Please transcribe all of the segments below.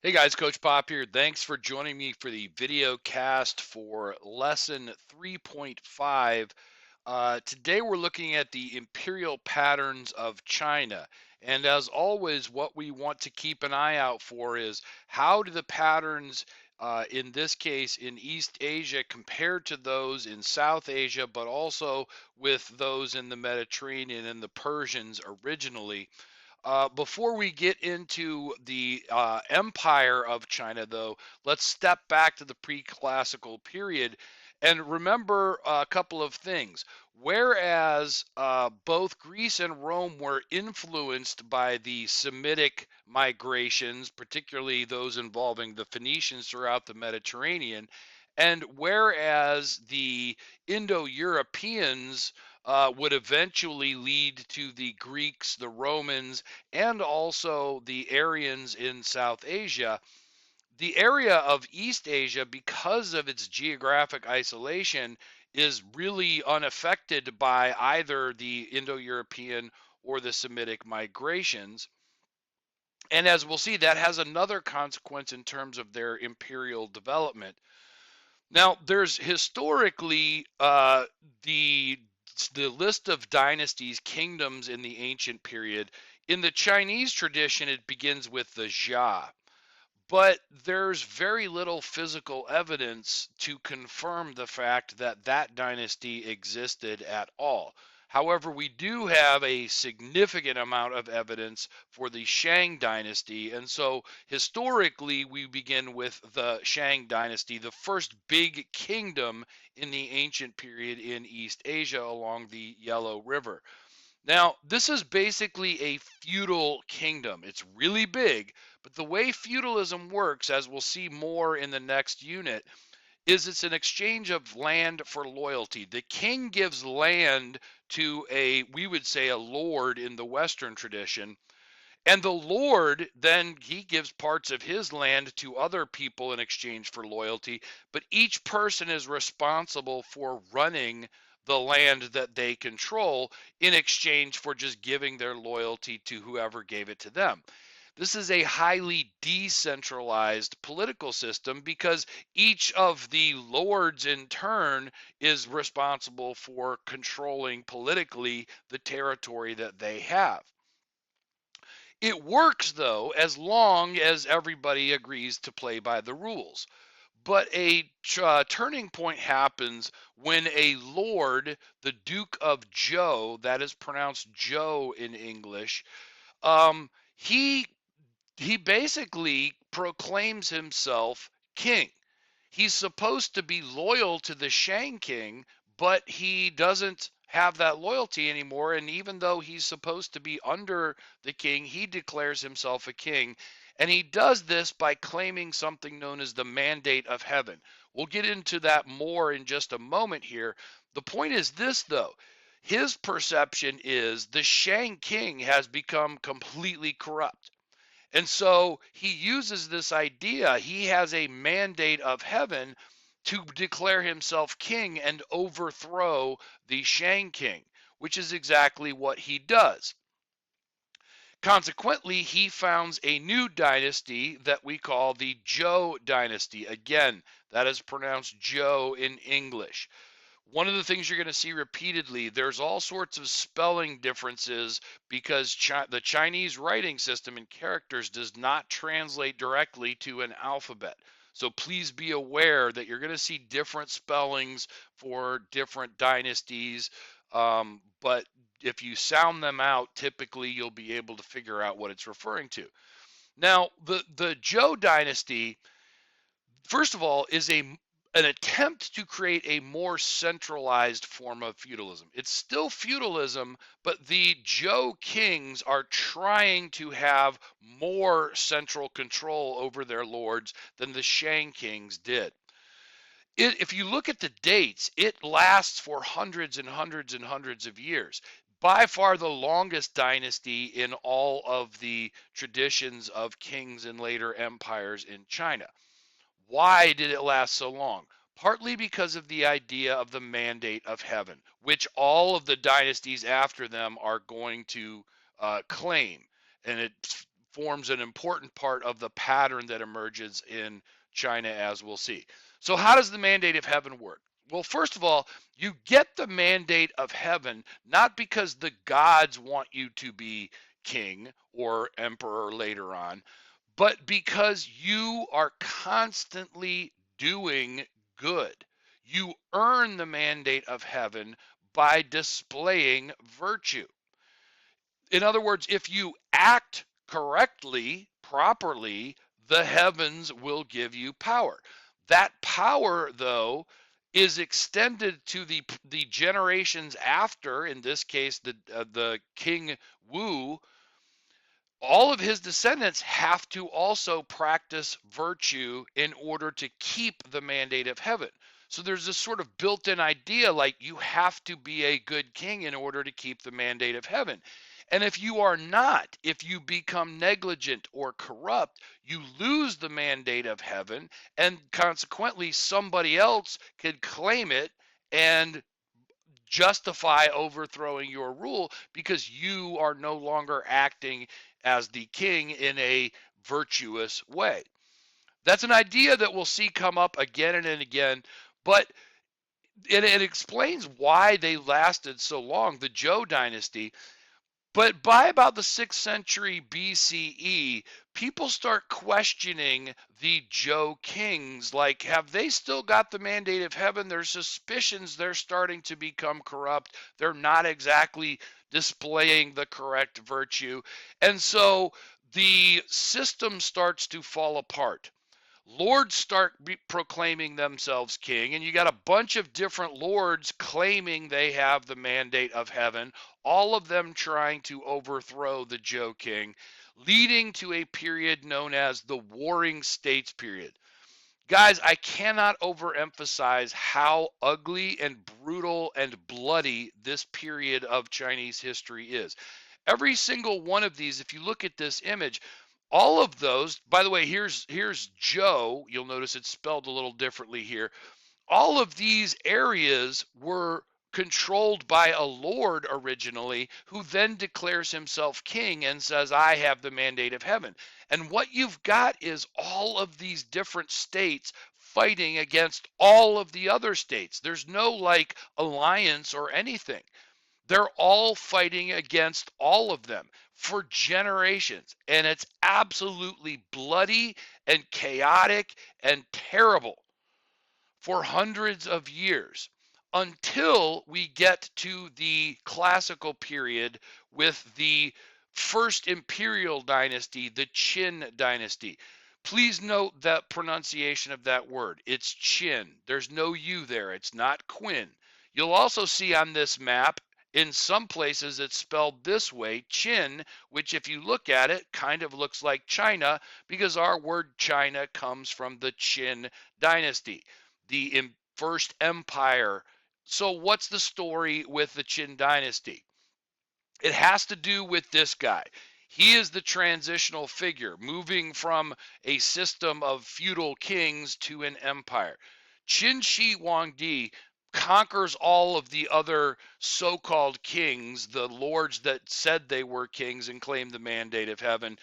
Hey guys, Coach Pop here. Thanks for joining me for the video cast for lesson 3.5. Today we're looking at the imperial patterns of China. And as always, what we want to keep an eye out for is how do the patterns, in this case in East Asia, compare to those in South Asia, but also with those in the Mediterranean and the Persians originally. Before we get into the empire of China, though, let's step back to the pre-classical period and remember a couple of things. Whereas both Greece and Rome were influenced by the Semitic migrations, particularly those involving the Phoenicians throughout the Mediterranean, and whereas the Indo-Europeans would eventually lead to the Greeks, the Romans, and also the Aryans in South Asia. The area of East Asia, because of its geographic isolation, is really unaffected by either the Indo European or the Semitic migrations. And as we'll see, that has another consequence in terms of their imperial development. Now, there's historically the list of dynasties, kingdoms in the ancient period. In the Chinese tradition, it begins with the Jia, but there's very little physical evidence to confirm the fact that that dynasty existed at all. However, we do have a significant amount of evidence for the Shang Dynasty, and so historically we begin with the Shang Dynasty, the first big kingdom in the ancient period in East Asia along the Yellow River. Now, this is basically a feudal kingdom. It's really big, but the way feudalism works, as we'll see more in the next unit, is it's an exchange of land for loyalty. The king gives land to we would say, a lord in the Western tradition, and the lord then he gives parts of his land to other people in exchange for loyalty, but each person is responsible for running the land that they control in exchange for just giving their loyalty to whoever gave it to them. This is a highly decentralized political system because each of the lords in turn is responsible for controlling politically the territory that they have. It works, though, as long as everybody agrees to play by the rules. But a turning point happens when a lord, the Duke of Zhou, that is pronounced Joe in English, um, he he basically proclaims himself king. He's supposed to be loyal to the Shang king, but he doesn't have that loyalty anymore. And even though he's supposed to be under the king, he declares himself a king. And he does this by claiming something known as the mandate of heaven. We'll get into that more in just a moment here. The point is this, though. His perception is the Shang king has become completely corrupt. And so he uses this idea. He has a mandate of heaven to declare himself king and overthrow the Shang king, which is exactly what he does. Consequently, he founds a new dynasty that we call the Zhou Dynasty. Again, that is pronounced Zhou in English. One of the things you're going to see repeatedly, there's all sorts of spelling differences because the Chinese writing system in characters does not translate directly to an alphabet. So please be aware that you're going to see different spellings for different dynasties. But if you sound them out, typically you'll be able to figure out what it's referring to. Now, the Zhou dynasty, first of all, is an attempt to create a more centralized form of feudalism. It's still feudalism, but the Zhou kings are trying to have more central control over their lords than the Shang kings did. If you look at the dates, it lasts for hundreds and hundreds and hundreds of years. By far the longest dynasty in all of the traditions of kings and later empires in China. Why did it last so long? Partly because of the idea of the mandate of heaven, which all of the dynasties after them are going to claim. And it's forms an important part of the pattern that emerges in China, as we'll see. So, how does the mandate of heaven work? Well, first of all, you get the mandate of heaven not because the gods want you to be king or emperor later on, but because you are constantly doing good. You earn the mandate of heaven by displaying virtue. In other words, if you act correctly, properly, the heavens will give you power. That power, though, is extended to the generations after. In this case, the King Wu. All of his descendants have to also practice virtue in order to keep the mandate of heaven. So there's this sort of built-in idea like you have to be a good king in order to keep the mandate of heaven. And if you are not, if you become negligent or corrupt, you lose the mandate of heaven, and consequently somebody else could claim it and justify overthrowing your rule because you are no longer acting as the king in a virtuous way. That's an idea that we'll see come up again and again, but it explains why they lasted so long, the Zhou Dynasty. But by about the 6th century BCE, people start questioning the Zhou kings. Like, have they still got the mandate of heaven? There's suspicions they're starting to become corrupt. They're not exactly displaying the correct virtue. And so the system starts to fall apart. Lords start proclaiming themselves king, and you got a bunch of different lords claiming they have the mandate of heaven, all of them trying to overthrow the Zhou king, leading to a period known as the Warring States period. Guys, I cannot overemphasize how ugly and brutal and bloody this period of Chinese history is. Every single one of these, if you look at this image, all of those, by the way, here's Zhou. You'll notice it's spelled a little differently here. All of these areas were controlled by a lord originally, who then declares himself king and says, I have the mandate of heaven. And what you've got is all of these different states fighting against all of the other states. There's no like alliance or anything. They're all fighting against all of them for generations. And it's absolutely bloody and chaotic and terrible for hundreds of years until we get to the classical period with the first Imperial dynasty, the Qin Dynasty. Please note that pronunciation of that word. It's Qin. There's no U there. It's not Qin. You'll also see on this map, in some places it's spelled this way, Qin, which if you look at it, kind of looks like China because our word China comes from the Qin Dynasty, the first empire. So what's the story with the Qin Dynasty? It has to do with this guy. He is the transitional figure, moving from a system of feudal kings to an empire. Qin Shi Huang conquers all of the other so-called kings, the lords that said they were kings and claimed the mandate of heaven.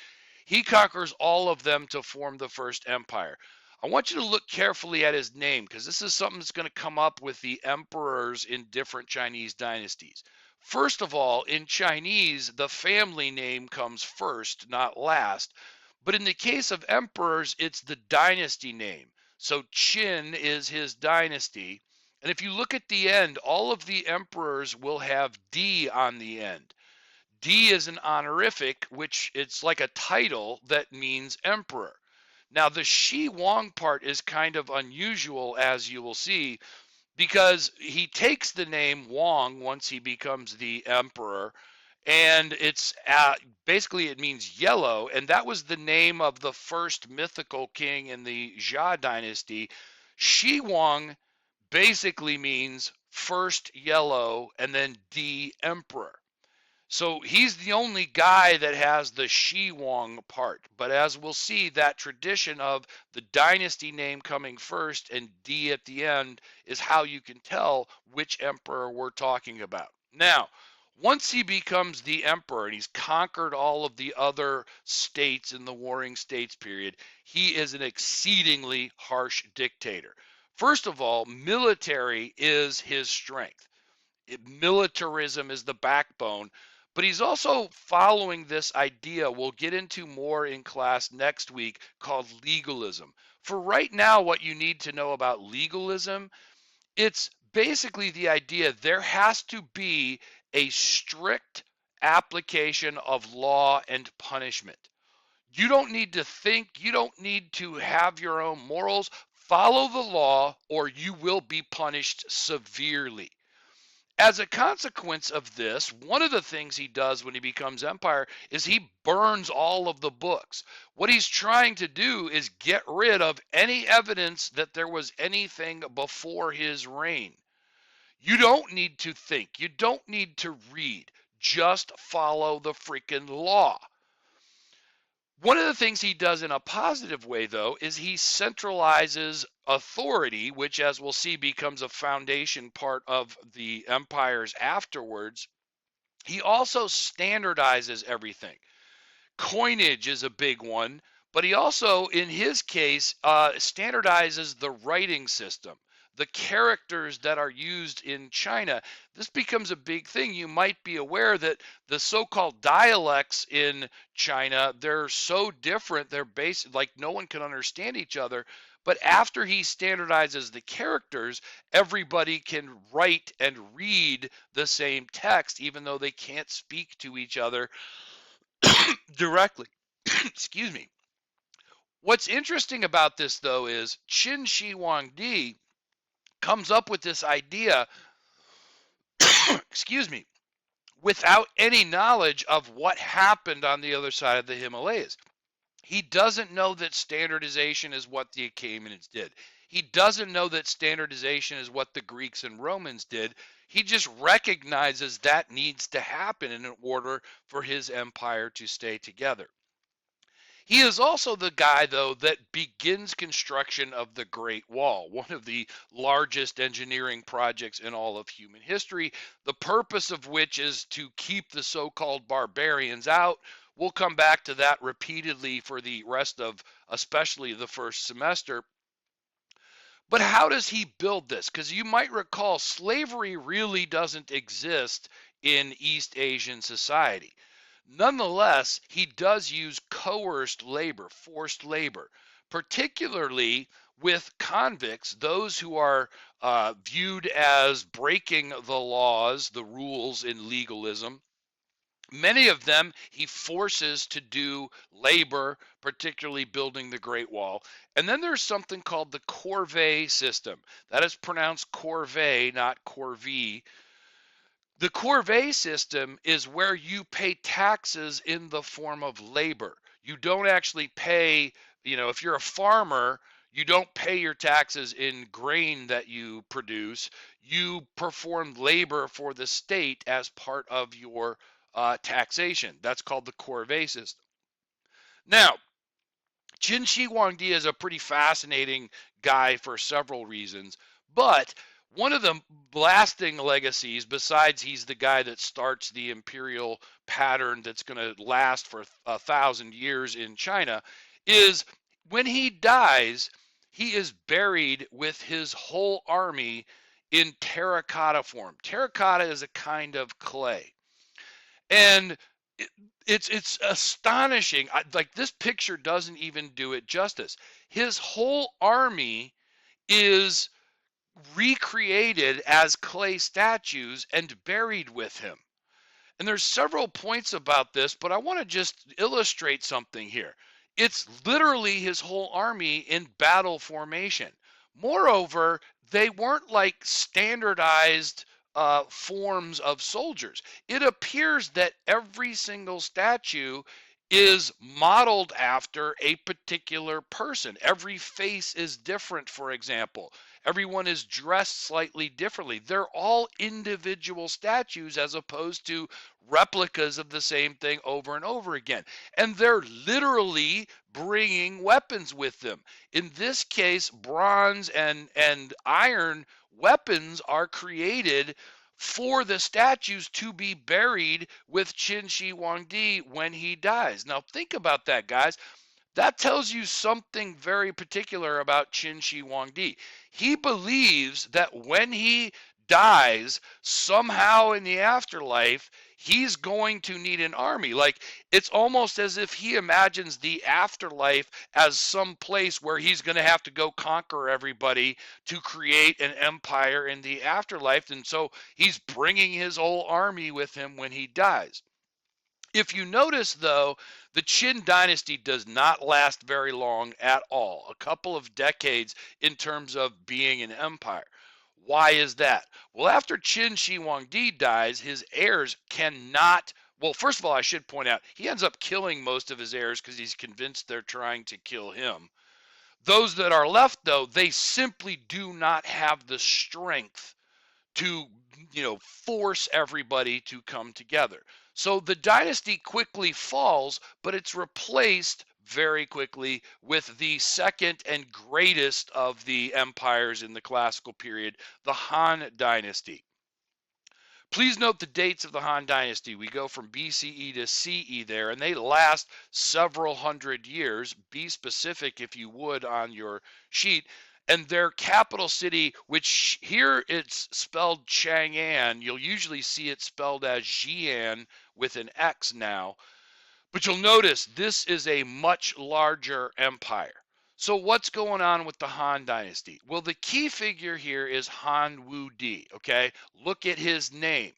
He conquers all of them to form the first empire. I want you to look carefully at his name because this is something that's going to come up with the emperors in different Chinese dynasties. First of all, in Chinese, the family name comes first, not last. But in the case of emperors, it's the dynasty name. So Qin is his dynasty. And if you look at the end, all of the emperors will have D on the end. D is an honorific, which it's like a title that means emperor. Now, the Shi Huang part is kind of unusual, as you will see, because he takes the name Huang once he becomes the emperor, and it's basically it means yellow, and that was the name of the first mythical king in the Zhou Dynasty. Shi Huang basically means first yellow and then D emperor. So he's the only guy that has the Shi Huang part. But as we'll see, that tradition of the dynasty name coming first and D at the end is how you can tell which emperor we're talking about. Now, Once he becomes the emperor and he's conquered all of the other states in the Warring States period, he is an exceedingly harsh dictator. First of all, military is his strength. Militarism is the backbone, but he's also following this idea we'll get into more in class next week called legalism. For right now, what you need to know about legalism, it's basically the idea there has to be a strict application of law and punishment. You don't need to think, you don't need to have your own morals. Follow the law or you will be punished severely. As a consequence of this, one of the things he does when he becomes empire is he burns all of the books. What he's trying to do is get rid of any evidence that there was anything before his reign. You don't need to think. You don't need to read. Just follow the freaking law. One of the things he does in a positive way, though, is he centralizes authority, which, as we'll see, becomes a foundation part of the empires afterwards. He also standardizes everything. Coinage is a big one, but he also, in his case, standardizes the writing system, the characters that are used in China. This becomes a big thing. You might be aware that the so-called dialects in China, they're so different, they're like no one can understand each other. But after he standardizes the characters, everybody can write and read the same text, even though they can't speak to each other directly. Excuse me. What's interesting about this, though, is Qin Shi Huang comes up with this idea, excuse me, without any knowledge of what happened on the other side of the Himalayas. He doesn't know that standardization is what the Achaemenids did. He doesn't know that standardization is what the Greeks and Romans did. He just recognizes that needs to happen in order for his empire to stay together. He is also the guy, though, that begins construction of the Great Wall, one of the largest engineering projects in all of human history, the purpose of which is to keep the so-called barbarians out. We'll come back to that repeatedly for the rest of especially the first semester. But how does he build this? Because you might recall slavery really doesn't exist in East Asian society. Nonetheless, he does use coerced labor, forced labor, particularly with convicts, those who are viewed as breaking the laws, the rules in legalism. Many of them he forces to do labor, particularly building the Great Wall. And then there's something called the corvée system. That is pronounced corvée, not corvée. The corvée system is where you pay taxes in the form of labor. You don't actually pay, if you're a farmer, you don't pay your taxes in grain that you produce. You perform labor for the state as part of your taxation. That's called the corvée system. Now, Qin Shi Huangdi is a pretty fascinating guy for several reasons, but one of the lasting legacies, besides he's the guy that starts the imperial pattern that's going to last for 1,000 years in China, is when he dies, he is buried with his whole army in terracotta form. Terracotta is a kind of clay. And it's astonishing. Like this picture doesn't even do it justice. His whole army is recreated as clay statues and buried with him. And there's several points about this, but I want to just illustrate something here. It's literally his whole army in battle formation. Moreover, they weren't like standardized forms of soldiers. It appears that every single statue is modeled after a particular person. Every face is different, for example. Everyone is dressed slightly differently. They're all individual statues as opposed to replicas of the same thing over and over again. And they're literally bringing weapons with them. In this case, bronze and iron weapons are created for the statues to be buried with Qin Shi Huang when he dies. Now think about that, guys. That tells you something very particular about Qin Shi Huang. He believes that when he dies, somehow in the afterlife, he's going to need an army. Like, it's almost as if he imagines the afterlife as some place where he's going to have to go conquer everybody to create an empire in the afterlife. And so he's bringing his whole army with him when he dies. If you notice, though, the Qin Dynasty does not last very long at all, a couple of decades in terms of being an empire. Why is that? Well, after Qin Shi Huang dies, his heirs cannot. Well, first of all, I should point out, he ends up killing most of his heirs because he's convinced they're trying to kill him. Those that are left, though, they simply do not have the strength to, force everybody to come together. So the dynasty quickly falls, but it's replaced very quickly with the second and greatest of the empires in the classical period, the Han Dynasty. Please note the dates of the Han Dynasty. We go from BCE to CE there, and they last several hundred years. Be specific, if you would, on your sheet. And their capital city, which here it's spelled Chang'an, you'll usually see it spelled as Xi'an with an X now. But you'll notice this is a much larger empire. So what's going on with the Han Dynasty? Well, the key figure here is Han Wudi, okay? Look at his name.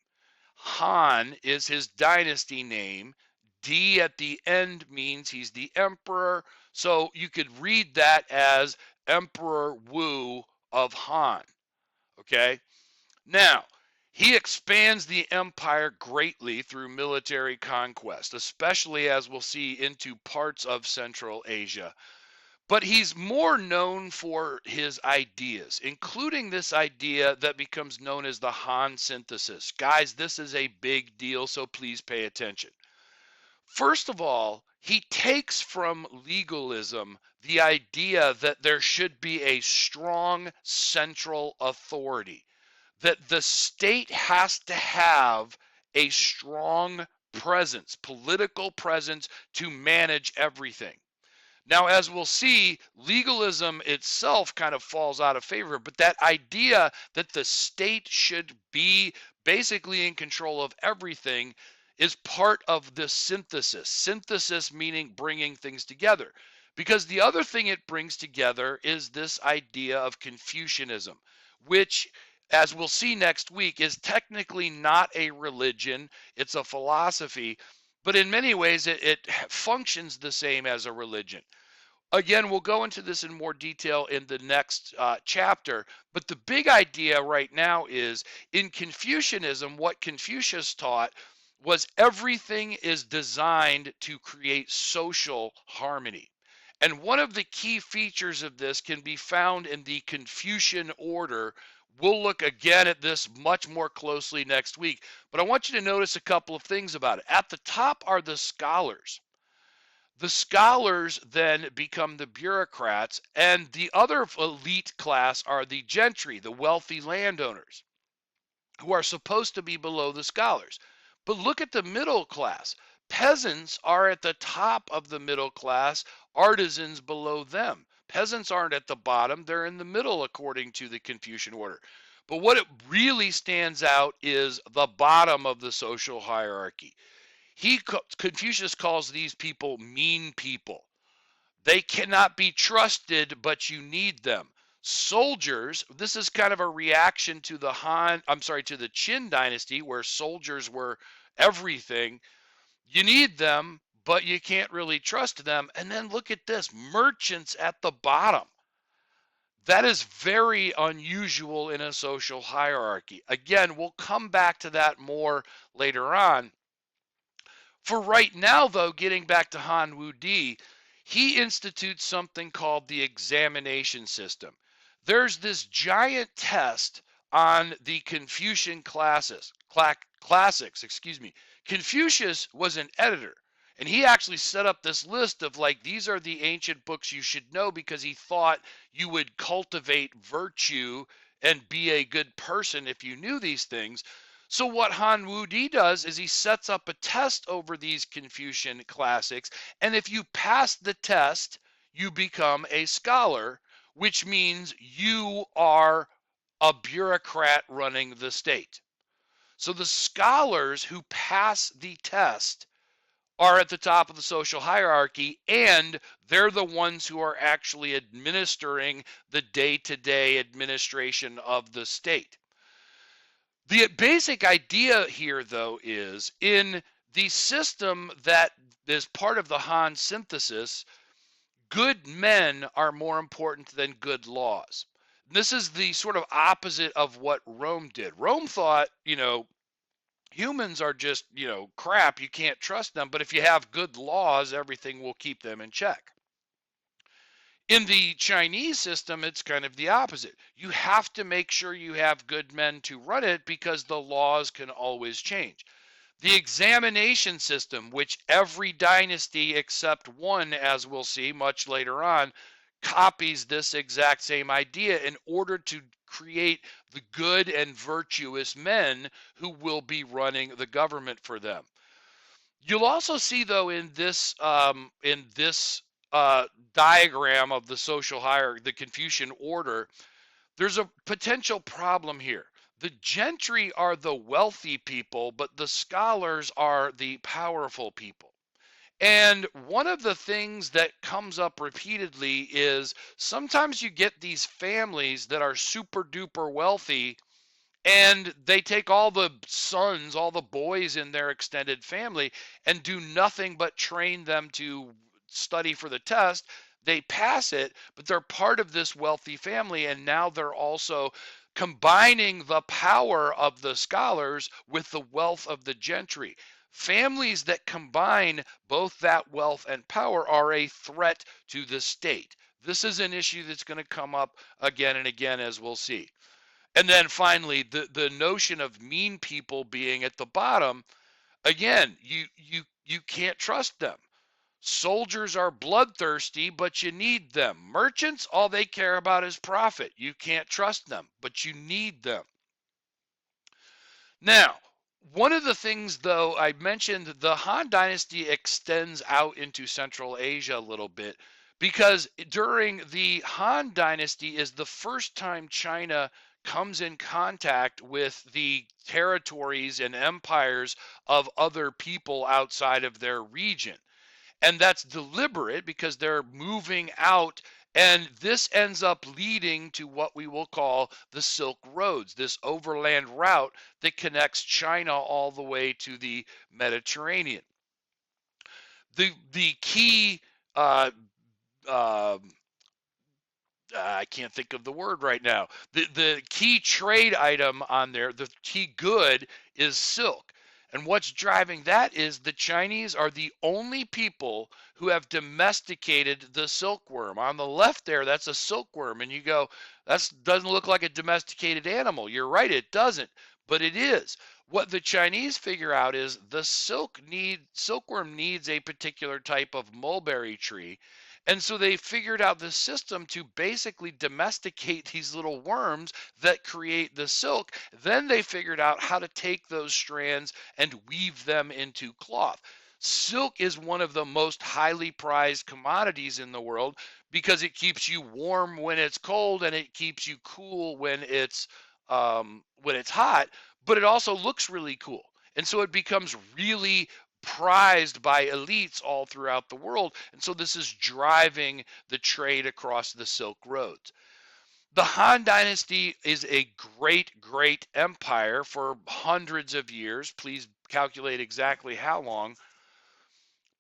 Han is his dynasty name. D at the end means he's the emperor. So you could read that as Emperor Wu of Han, okay? Now, he expands the empire greatly through military conquest, especially, as we'll see, into parts of Central Asia. But he's more known for his ideas, including this idea that becomes known as the Han synthesis. Guys, this is a big deal, so please pay attention. First of all, he takes from legalism the idea that there should be a strong central authority, that the state has to have a strong presence, political presence, to manage everything. Now, as we'll see, legalism itself kind of falls out of favor, but that idea that the state should be basically in control of everything is part of the synthesis. Synthesis meaning bringing things together. Because the other thing it brings together is this idea of Confucianism, which, as we'll see next week, is technically not a religion, it's a philosophy, but in many ways it functions the same as a religion. Again, we'll go into this in more detail in the next chapter, but the big idea right now is in Confucianism, what Confucius taught was everything is designed to create social harmony. And one of the key features of this can be found in the Confucian order. We'll look again at this much more closely next week, but I want you to notice a couple of things about it. At the top are the scholars. The scholars then become the bureaucrats, and the other elite class are the gentry, the wealthy landowners, who are supposed to be below the scholars. But look at the middle class. Peasants are at the top of the middle class, artisans below them. Peasants aren't at the bottom, they're in the middle according to the Confucian order. But what it really stands out is the bottom of the social hierarchy. Confucius calls these people mean people. They cannot be trusted, but you need them. Soldiers, this is kind of a reaction to the Qin Dynasty, where soldiers were everything. You need them, but you can't really trust them. And then look at this, merchants at the bottom. That is very unusual in a social hierarchy. Again, we'll come back to that more later on. For right now, though, getting back to Han Wudi, he institutes something called the examination system. There's this giant test on the Confucian classics. Confucius was an editor, and he actually set up this list of these are the ancient books you should know because he thought you would cultivate virtue and be a good person if you knew these things. So what Han Wudi does is he sets up a test over these Confucian classics, and if you pass the test, you become a scholar, which means you are a bureaucrat running the state. So the scholars who pass the test are at the top of the social hierarchy, and they're the ones who are actually administering the day-to-day administration of the state. The basic idea here, though, is in the system that is part of the Han synthesis, good men are more important than good laws. This is the sort of opposite of what Rome did. Rome thought, humans are just, crap. You can't trust them. But if you have good laws, everything will keep them in check. In the Chinese system, it's kind of the opposite. You have to make sure you have good men to run it because the laws can always change. The examination system, which every dynasty except one, as we'll see much later on, copies this exact same idea in order to create the good and virtuous men who will be running the government for them. You'll also see, though, in this diagram of the social hierarchy, the Confucian order, there's a potential problem here. The gentry are the wealthy people, but the scholars are the powerful people. And one of the things that comes up repeatedly is sometimes you get these families that are super duper wealthy, and they take all the sons, all the boys in their extended family, and do nothing but train them to study for the test. They pass it, but they're part of this wealthy family, and now they're also combining the power of the scholars with the wealth of the gentry. Families that combine both that wealth and power are a threat to the state. This is an issue that's going to come up again and again, as we'll see. And then finally, the notion of mean people being at the bottom, again, you can't trust them. Soldiers are bloodthirsty, but you need them. Merchants, all they care about is profit. You can't trust them, but you need them. Now, one of the things, though, I mentioned the Han Dynasty extends out into Central Asia a little bit because during the Han Dynasty is the first time China comes in contact with the territories and empires of other people outside of their region. And that's deliberate because they're moving out, and this ends up leading to what we will call the Silk Roads, this overland route that connects China all the way to the Mediterranean. The key I can't think of the word right now. The key trade item on there, the key good, is silk. And what's driving that is the Chinese are the only people who have domesticated the silkworm. On the left there, that's a silkworm, and you go, that doesn't look like a domesticated animal. You're right, it doesn't, but it is. What the Chinese figure out is the silkworm needs a particular type of mulberry tree. And so they figured out the system to basically domesticate these little worms that create the silk. Then they figured out how to take those strands and weave them into cloth. Silk is one of the most highly prized commodities in the world because it keeps you warm when it's cold and it keeps you cool when it's hot, but it also looks really cool. And so it becomes really prized by elites all throughout the world. And so this is driving the trade across the Silk Roads. The Han Dynasty is a great, great empire for hundreds of years. Please calculate exactly how long.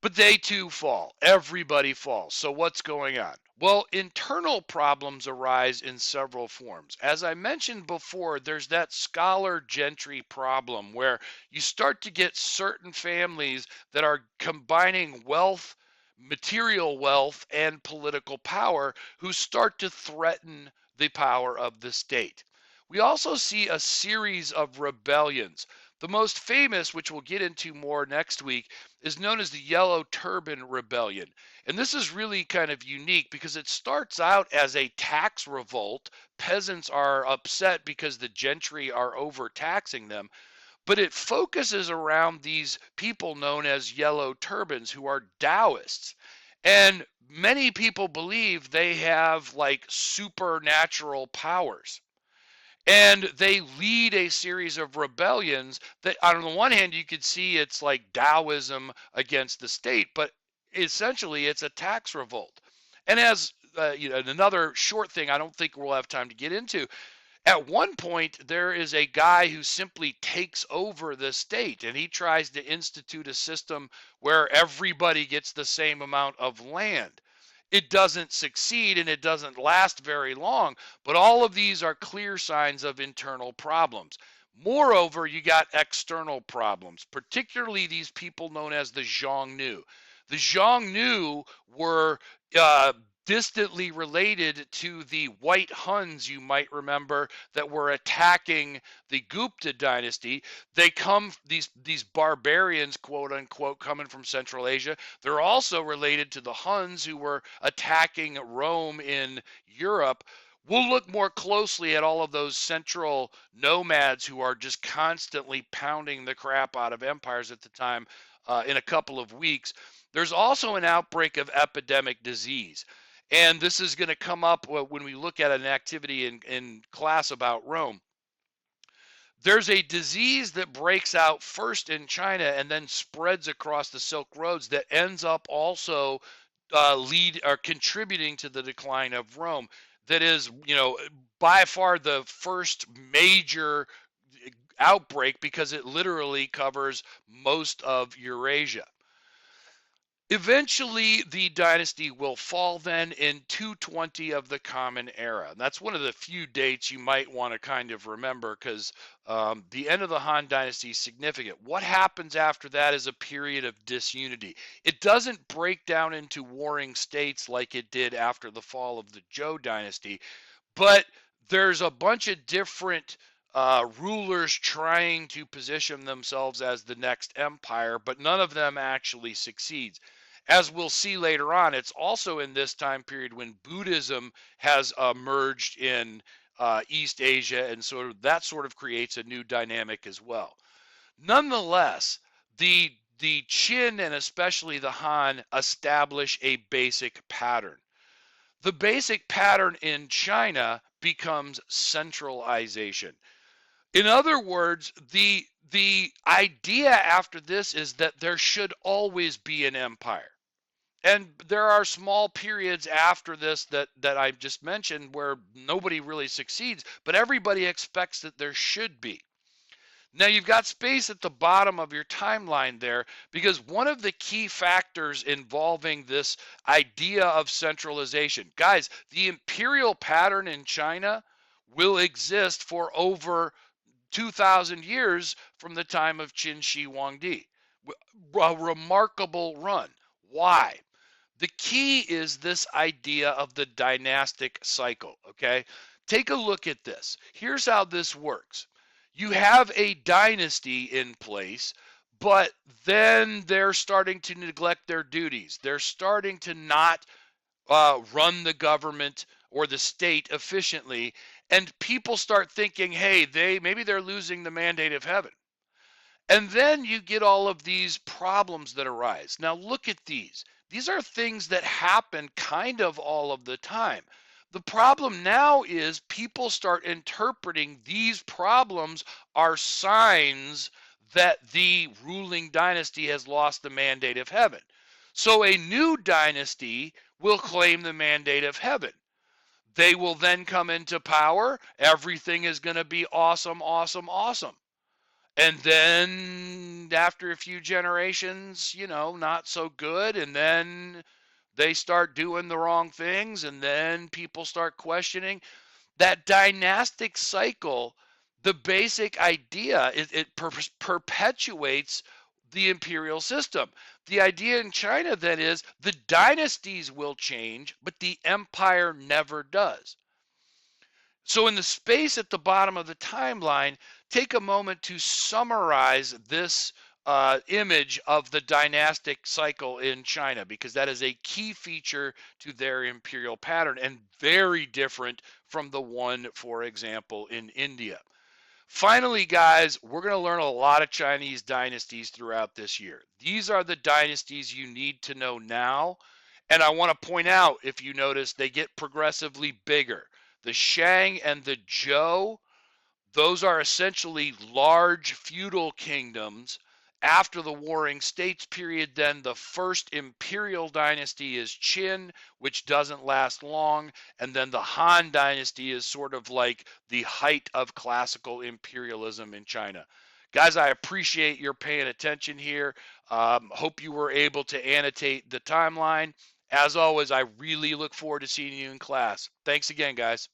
But they too fall. Everybody falls. So what's going on? Well, internal problems arise in several forms. As I mentioned before, there's that scholar gentry problem where you start to get certain families that are combining wealth, material wealth, and political power who start to threaten the power of the state. We also see a series of rebellions. The most famous, which we'll get into more next week, is known as the Yellow Turban Rebellion. And this is really kind of unique because it starts out as a tax revolt. Peasants are upset because the gentry are overtaxing them. but it focuses around these people known as yellow turbans who are Taoists. And many people believe they have like supernatural powers. And they lead a series of rebellions that, on the one hand, you could see it's like Taoism against the state, but essentially it's a tax revolt. And as another short thing I don't think we'll have time to get into, at one point there is a guy who simply takes over the state and he tries to institute a system where everybody gets the same amount of land. It doesn't succeed and it doesn't last very long, but all of these are clear signs of internal problems. Moreover, you got external problems, particularly these people known as the Xiongnu. The Xiongnu were distantly related to the White Huns, you might remember, that were attacking the Gupta dynasty. They come, these barbarians, quote unquote, coming from Central Asia. They're also related to the Huns who were attacking Rome in Europe. We'll look more closely at all of those central nomads who are just constantly pounding the crap out of empires at the time in a couple of weeks. There's also an outbreak of epidemic disease. And this is going to come up when we look at an activity in class about Rome. There's a disease that breaks out first in China and then spreads across the Silk Roads that ends up also contributing to the decline of Rome. That is, by far the first major outbreak because it literally covers most of Eurasia. Eventually, the dynasty will fall then in 220 of the Common Era. And that's one of the few dates you might want to kind of remember because the end of the Han Dynasty is significant. What happens after that is a period of disunity. It doesn't break down into warring states like it did after the fall of the Zhou Dynasty, but there's a bunch of different rulers trying to position themselves as the next empire, but none of them actually succeeds. As we'll see later on, it's also in this time period when Buddhism has emerged in East Asia, and that sort of creates a new dynamic as well. Nonetheless, the Qin and especially the Han establish a basic pattern. The basic pattern in China becomes centralization. In other words, the idea after this is that there should always be an empire. And there are small periods after this that I just mentioned where nobody really succeeds, but everybody expects that there should be. Now you've got space at the bottom of your timeline there because one of the key factors involving this idea of centralization, guys, the imperial pattern in China will exist for over 2,000 years from the time of Qin Shi Huang. A remarkable run. Why? The key is this idea of the dynastic cycle, okay? Take a look at this. Here's how this works. You have a dynasty in place, but then they're starting to neglect their duties. They're starting to not run the government or the state efficiently, and people start thinking, hey, maybe they're losing the mandate of heaven. And then you get all of these problems that arise. Now look at these. These are things that happen kind of all of the time. The problem now is people start interpreting these problems are signs that the ruling dynasty has lost the mandate of heaven. So a new dynasty will claim the mandate of heaven. They will then come into power. Everything is going to be awesome, awesome, awesome. And then after a few generations, not so good. And then they start doing the wrong things. And then people start questioning. That dynastic cycle, the basic idea, it perpetuates the imperial system. The idea in China then is the dynasties will change, but the empire never does. So in the space at the bottom of the timeline, take a moment to summarize this image of the dynastic cycle in China, because that is a key feature to their imperial pattern and very different from the one, for example, in India. Finally, guys, we're going to learn a lot of Chinese dynasties throughout this year. These are the dynasties you need to know now. And I want to point out, if you notice, they get progressively bigger. The Shang and the Zhou, those are essentially large feudal kingdoms. After the Warring States period, then the first Imperial dynasty is Qin, which doesn't last long. And then the Han Dynasty is sort of like the height of classical imperialism in China. Guys, I appreciate your paying attention here. Hope you were able to annotate the timeline. As always, I really look forward to seeing you in class. Thanks again, guys.